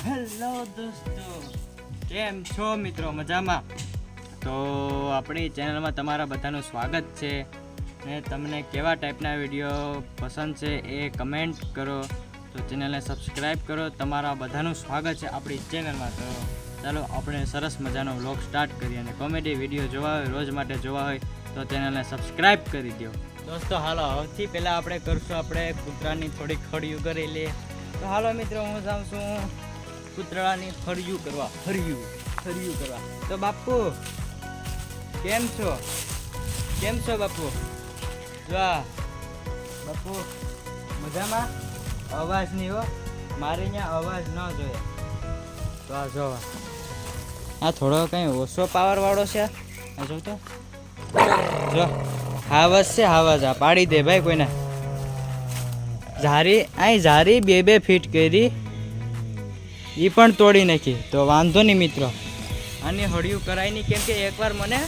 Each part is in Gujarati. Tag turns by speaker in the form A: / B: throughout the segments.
A: હેલો દોસ્તો, કેમ છો મિત્રો? મજામાં? તો આપણી ચેનલમાં તમારા બધાનું સ્વાગત છે ને તમને કેવા ટાઈપના વિડીયો પસંદ છે એ કમેન્ટ કરો, તો ચેનલને સબસ્ક્રાઈબ કરો. તમારા બધાનું સ્વાગત છે આપણી ચેનલમાં. તો ચાલો આપણે સરસ મજાનો વ્લોગ સ્ટાર્ટ કરીએ. અને કોમેડી વિડીયો જોવા હોય, રોજ માટે જોવા હોય તો ચેનલને સબસ્ક્રાઈબ કરી દો દોસ્તો. હાલો, સૌથી પહેલાં આપણે કરશું આપણે કૂતરાની થોડી ખડિયું કરી લઈએ. તો હાલો મિત્રો, હું જાઉં છું કૂતરાની ફરિયું કરવા. ફરિયું કરવા. તો બાપુ કેમ છો? બાપુ? જો બાપુ મજામાં? અવાજ નહીં હો, મારે અહીંયા અવાજ ન જોઈએ. તો આ જો, આ થોડો કંઈ ઓછો પાવર વાળો છે. આ જો તો જો હાવજ છે, હાવજ. આ પાડી દે ભાઈ કોઈને. ઝારી બે ફીટ કરી, એ પણ તોડી નાખી. તો વાંધો નહીં મિત્રો, આની હળિયું કરાય નહીં, કેમ કે એકવાર મને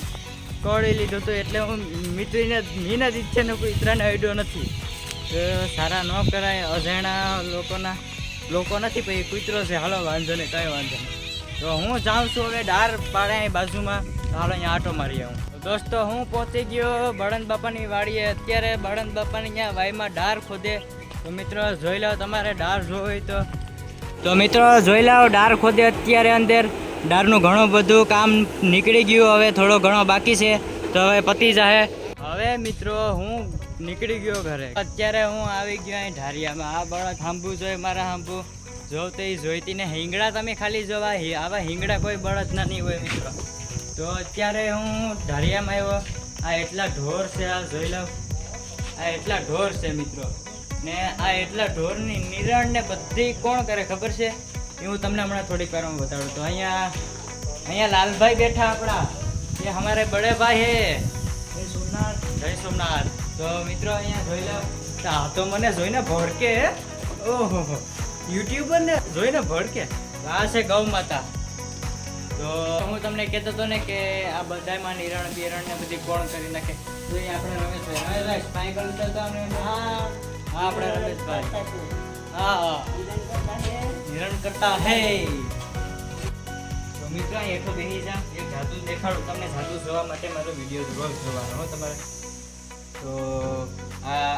A: કળી લીધું હતું, એટલે હું મિત્રીને મીના જ ઈચ્છે ને કોઈ ઇતરાને અડ્યો નથી. તો સારા ન કરાય, અજાણ્યા લોકો નથી, પછી કૂતરો છે. હાલો વાંધો નહીં, કાંઈ વાંધો નહીં. તો હું જાઉં છું હવે ડાર પાડે બાજુમાં. હાલો અહીંયા આટો મારી આવું. દોસ્તો, હું પહોંચી ગયો બળદ બાપાની વાડીએ. અત્યારે બળદ બાપાની અહીંયા વાયમાં ડાર ખોદે. તો મિત્રો જોઈ લો, તમારે ડાર જોઈ તો મિત્રો જોઈ લો, ડાર ખોદે અત્યારે. અંદર ડારનું ઘણું બધું કામ નીકળી ગયું, હવે થોડો ઘણો બાકી છે, તો હવે પતી જાય. હવે મિત્રો હું નીકળી ગયો ઘરે. અત્યારે હું આવી ગયો અહીં ઢારિયામાં. આ બળદ હાંભું જોઈએ, મારા હાંભું જોતી જોઈતી ને હિંગડા તમે ખાલી જોવા, આવા હિંગડા કોઈ બળદ ના નહીં હોય મિત્રો. તો અત્યારે હું ઢારિયામાં આવ્યો. આ એટલા ઢોર છે, આ જોઈ લો, આ એટલા ઢોર છે મિત્રો. ને આ એટલા ઢોરની નિરણ ને બધી કોણ કરે ખબર છે? એ હું તમને હમણાં થોડીક વારમાં બતાડું. તો અહીંયા લાલભાઈ બેઠા આપણા, એ અમારે બડે ભાઈ હે. જય સોમનાથ. તો મિત્રો અહીંયા જોઈ લો, આ તો મને જોઈને ભડકે. ઓહો, યુટ્યુબર ને જોઈને ભડકે. આ છે ગૌ માતા. તો હું તમને કહેતો હતો ને કે આ બધામાં નિરણ બિરણ ને બધી કોણ કરી નાખે. તો એ આપણે રમેશભાઈ સાયકલ ચલાવતા ને હા આપણે રમેશભાઈ હા નિરણ કરતા હે. તો મિત્રો અહીં હેઠો બેસી જા, એક જાદુ દેખાડું તમને. જાદુ જોવા માટે મારો વિડીયો રોજ જોવાનો હો તમારે. તો આ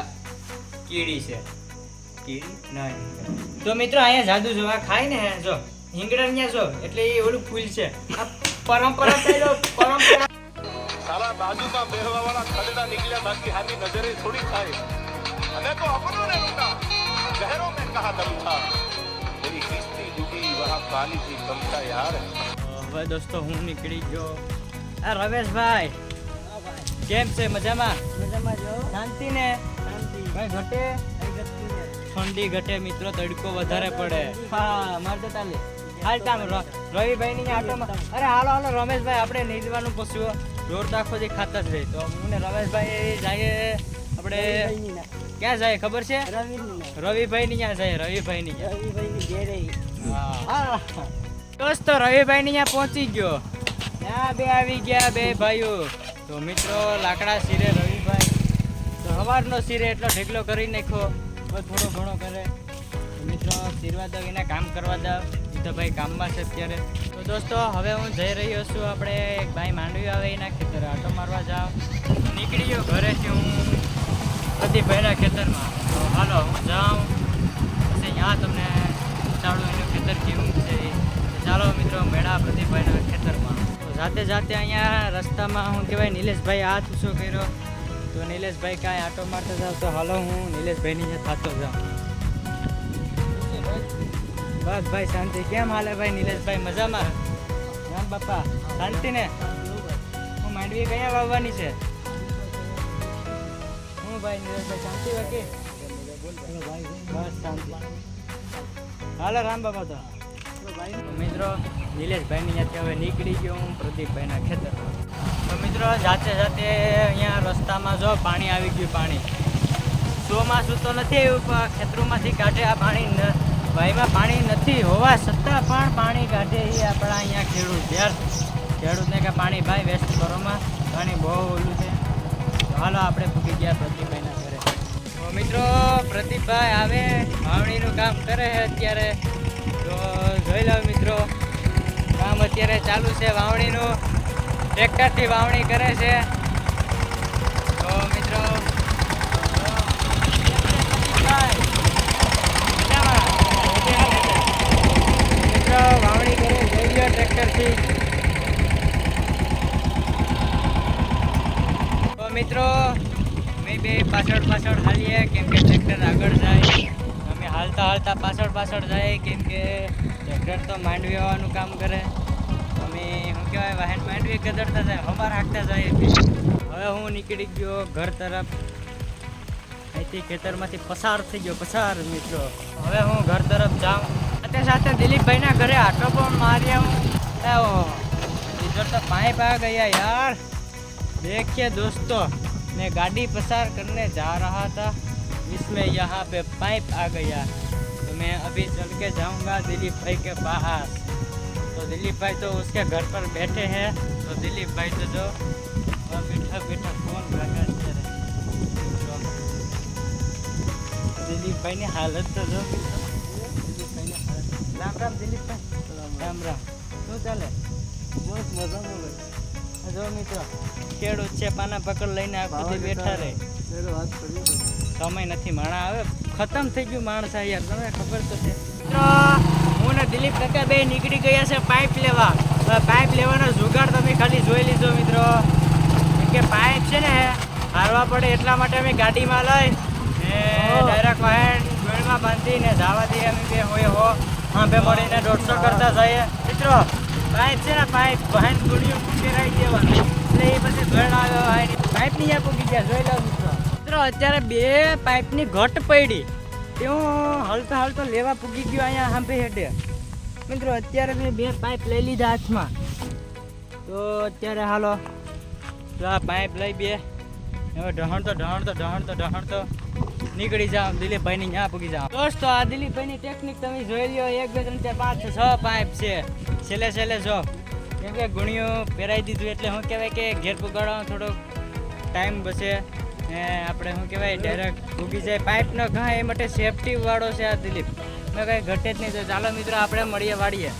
A: કીડી છે, કીડી નહીં. તો મિત્રો અહીંયા જાદુ જોવા ખાય ને, જો હિંગડા અહીંયા જો, એટલે એ ઓલું ફૂલ છે. આ પરંપરા ચાલો, પરંપરા.
B: સારા બાજુમાં બેહવા વાળા ખડડા નીકળ્યા, બાકી હાથી નજરે થોડી થાય. અને તો અપનો ને બેટા શહેરો में कहा दम था मेरी किस्ती डूबी वहां पानी थी कम था यार.
A: હવે દોસ્તો હું નીકળી ગયો. આ રમેશભાઈ કેમ છે? મજામાં? જો શાંતિ ને? શાંતિ કઈ ઘટે? ઠંડી ઘટે મિત્રો, તડકો વધારે પડે. હા મારે તો ચાલે. હાલ તામ રવિભાઈ ની આટોમાં. અરે હાલો રમેશભાઈ, આપણે નીંદવાનું પશુઓ ઢોર તો આખો જે ખાતા જ રહે. તો હું ને રમેશભાઈ જઈએ આપણે. ક્યાં જાય ખબર છે? રવિભાઈ ની ત્યાં જાય. રવિભાઈ ની હા દોસ્તો, રવિભાઈ ની ત્યાં પહોંચી ગયો. ત્યાં બે આવી ગયા, બે ભાઈઓ. તો મિત્રો લાકડા સિરે રવિભાઈ. તો સવારનો સિરે એટલો ઢેકલો કરી નાખ્યો, થોડો ઘણો કરે. મિત્રો સિરવા દો, એને કામ કરવા દો. તો ભાઈ કામમાં છે અત્યારે. તો દોસ્તો હવે હું જઈ રહ્યો છું. આપણે એક ભાઈ માંડવી આવે એના ખેતર આટો મારવા જાઉં. નીકળી ગયો ઘરેથી હું પ્રદીપભાઈના ખેતરમાં. તો હાલો હું જાઉં, પછી ત્યાં તમને બતાડું એનું ખેતર કેવું છે. ચાલો મિત્રો મેળા પ્રદીપભાઈના ખેતરમાં. તો જાતે અહીંયા રસ્તામાં હું કહેવાય નિલેશભાઈ હાથ ઊંચો કર્યો. તો નિલેશભાઈ કાંઈ આટો મારતા જાવ. તો હાલો હું નિલેશભાઈની થતો જાઉં. બસ ભાઈ શાંતિ. કેમ હાલે ભાઈ નિલેશભાઈ? મજામાં? રામ બાપા શાંતિ ને? હું માંડવી કયા વાવવાની છે? હું ભાઈ નિલેશભાઈ શાંતિ બાકી? બસ શાંતિ. હાલો રામ બાપા. તો મિત્રો નિલેશભાઈની ત્યાંથી હવે નીકળી ગયો હું પ્રદીપભાઈના ખેતરમાં. તો મિત્રો જાતે અહીંયા રસ્તામાં જો પાણી આવી ગયું. પાણી ચોમાસું તો નથી આવ્યું, પણ ખેતરોમાંથી કાઢે આ પાણી. ભાઈમાં પાણી નથી હોવા છતાં પણ પાણી કાઢે એ આપણા અહીંયા ખેડૂતને કે પાણી ભાઈ વેસ્ટ કરોમાં પાણી બહુ ઓલું છે. હાલો આપણે પૂકી ગયા પ્રદીપભાઈના ઘરે. તો મિત્રો પ્રદીપભાઈ આવે વાવણીનું કામ કરે છે અત્યારે. તો જોઈ લો અત્યારે ચાલુ છે વાવણીનું, ટ્રેક્ટરથી વાવણી કરે છે. તો મિત્રો વાવણી કરે જઈ લો ટ્રેક્ટરથી. તો મિત્રો મેં બે પાછળ હાલીએ કેમ કે ટ્રેક્ટર આગળ જાય, અમે હાલતા પાછળ જાય કેમ કે ટ્રેક્ટર તો માંડવી વાવવાનું કામ કરે. અમે શું કહેવાય વાહન માંડવી ગદડતા જાય, હમાર હાંકતા જાય. હવે હું નીકળી ગયો ઘર તરફ, અહીંથી ખેતરમાંથી પસાર થઈ ગયો મિત્રો. હવે હું ઘર તરફ જાઉં, સાથે દિલીપભાઈના ઘરે આટો પણ માર્યા હું. इधर तो पाइप आ गया यार, देखिए दोस्तों, मैं गाड़ी पसार करने जा रहा था, इसमें यहाँ पे पाइप आ गया. तो मैं अभी चल के जाऊँगा दिलीप भाई के पास. तो दिलीप भाई तो उसके घर पर बैठे हैं. तो दिलीप भाई तो जो बैठा फोन लगा दिलीप भाई ने हालत तो जो राम राम दिलीप भाई, राम राम. શું ચાલે? બસ મજામાં ભાઈ. જો મિત્રો ખેડૂત છે, પાના પકડ લઈને આખો દી બેઠા રહે. સમય નથી, માણા હવે ખતમ થઈ ગયું માણસ યાર, તમને ખબર તો છે. મિત્રો હું ને દિલીપ કાકા બે નીકળી ગયા છે પાઇપ લેવા. પાઇપ લેવાનો જુગાડ તમે ખાલી જોઈ લીધો મિત્રો. કે પાઇપ છે ને હારવા પડે એટલા માટે અમે ગાડીમાં લઈ ડાયરેક્ટ વાહન ગળમાં બાંધીને જવા દઈએ. અમે બે હોય હા બે મળીને 150 કરતા જઈએ મિત્રો. પાઇપ છે ને પાઇપ વાહન ગુડીઓ ફેરાઈ દેવાનું એટલે એ પછી ધોરણ આવ્યો પાઇપ ની ત્યાં પૂકી ગયા. જોઈ લો મિત્રો અત્યારે બે પાઇપની ઘટ પડી, તેવું હલતો લેવા પૂકી ગયો અહીંયા હાંભે હેઠે. મિત્રો અત્યારે મેં બે પાઇપ લઈ લીધા હાથમાં. તો અત્યારે હાલો તો આ પાઇપ લઈ બે હવે ઢહણતો નીકળી જાઓ દિલીપભાઈની ત્યાં પૂગી જાઓ. દોસ્તો આ દિલીપભાઈની ટેકનિક તમે જોઈ લ્યો. 1 2 3 4 5 6 પાઇપ છે. છેલ્લે જો કેમ કે ગુણીઓ પહેરાઈ દીધું એટલે શું કહેવાય કે ઘેર પુગાડવાનો થોડો ટાઈમ બચે. આપણે શું કહેવાય ડાયરેક્ટ પૂગી જાય. પાઇપ ન ઘા એ માટે સેફટી વાળો છે આ દિલીપ, મેં કંઈ ઘટે જ નહીં. તો ચાલો મિત્રો આપણે મળીએ વાળીએ.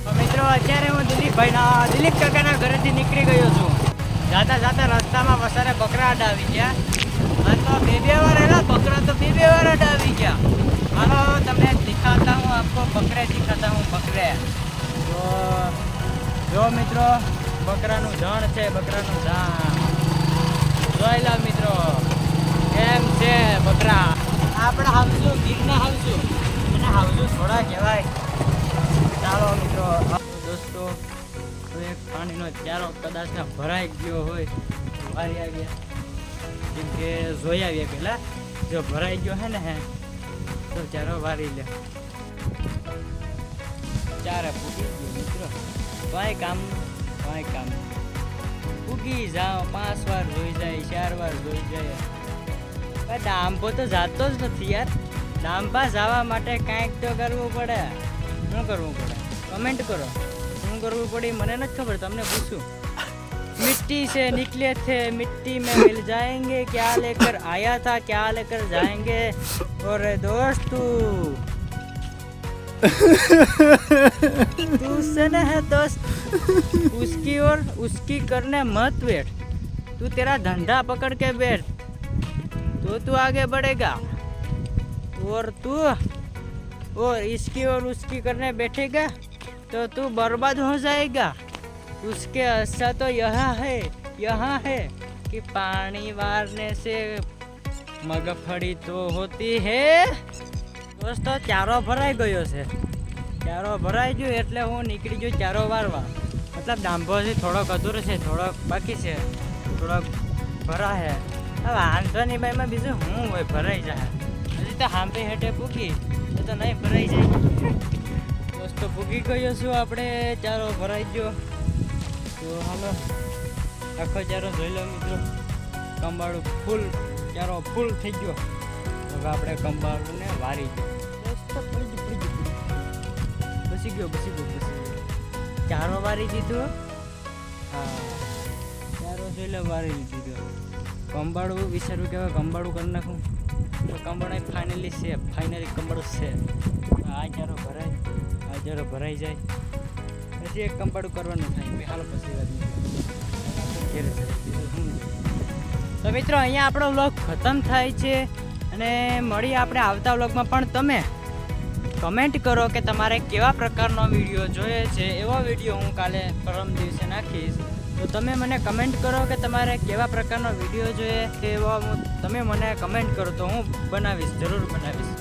A: તો મિત્રો અત્યારે હું દિલીપ કાકાના ઘરેથી નીકળી ગયો છું. જાતા રસ્તામાં વસારે બકરા અડાવી ગયા. આ તો બે વાર એના બકરા તો બે વાર અડાવી ગયા. હાલો તમને દિખાતા હું આપકો બકરે દિખાતા હું બકરે. તો જો મિત્રો બકરાનું ઝાડ છે, બકરાનું ઝાડ જોઈ લો મિત્રો કેમ છે બકરા. આપણે હાવશું ગીરના હાવશું અને હાવશું થોડા કહેવાય. ચાલો મિત્રો દોસ્તો તો એક પાણીનો ચારો કદાચ ને ભરાઈ ગયો હોય વારી આવ્યા કેમ કે જોઈ આવીએ પેલા. જો ભરાઈ ગયો હે ને તો ચારો વારી લે. ચારે પૂગી ગયો મિત્રો. કાંઈ કામ પૂગી જાઓ. 5 વાર જોઈ જાય, 4 વાર જોઈ જાય. ડાંબો તો જાતો જ નથી યાર. ડાંબા જવા માટે કાંઈક તો કરવું પડે. શું કરવું પડે કમેન્ટ કરો. શું કરવું પડે મને નથી ખબર, તમને પૂછું. मिट्टी से निकले थे मिट्टी में मिल जाएंगे, क्या लेकर आया था क्या लेकर जाएंगे. और दोस्त तू सन है दोस्त, उसकी और उसकी करने मत बैठ. तू तेरा धंधा पकड़ के बैठ तो तू आगे बढ़ेगा. और तू और इसकी और उसकी करने बैठेगा तो तू बर्बाद हो जाएगा. उसके अच्छा तो यहाँ है कि पानी मारने से मगफड़ी तो होती है. दोस्तों ચારો ભરાઈ ગયો છે. ચારો ભરાઈ ગયો એટલે હું નીકળી ગયો ચારો વારવા. મતલબ ડાંભોથી થોડોક અધૂરો છે, થોડોક બાકી છે, થોડોક ભરા છે. હવે વાંધોની બાઈમાં બીજું શું હોય, ભરાઈ જાય. હજી તો હાંભે હેઠે પૂગી એ તો નહીં ભરાઈ જાય. દોસ્તો પૂગી ગયો છું આપણે, ચારો ભરાઈ ગયો. તો હાલો આખો ચારો જોઈ લો મિત્રો. કંબાળું ફૂલ, ચારો ફૂલ થઈ ગયો. હવે આપણે કંબાળુંને વારી ગયો. બસી ગયો. ચારો વારી દીધો. હા ચારો જોઈ લો વારી દીધો. કંબાળું વિચાર્યું કે હવે કંબાળું કરી નાખું. તો કંબાળું ફાઇનલી કંબાળું છે. આ ચારો ભરાય જાય પછી એક કંપાડું કરવાનું થાય પછી હાલો પછી વાત ઘેરે ચડે. બીજું શું? તો મિત્રો અહીંયા આપણો વ્લોગ ખતમ થાય છે અને મળીએ આપણે આવતા વ્લોગમાં. પણ તમે કમેન્ટ કરો કે તમારે કેવા પ્રકારનો વિડીયો જોઈએ છે. એવો વિડીયો હું કાલે પરમ દિવસે નાખીશ. તો તમે મને કમેન્ટ કરો કે તમારે કેવા પ્રકારનો વિડીયો જોઈએ એવો તમે મને કમેન્ટ કરો તો હું બનાવીશ, જરૂર બનાવીશ.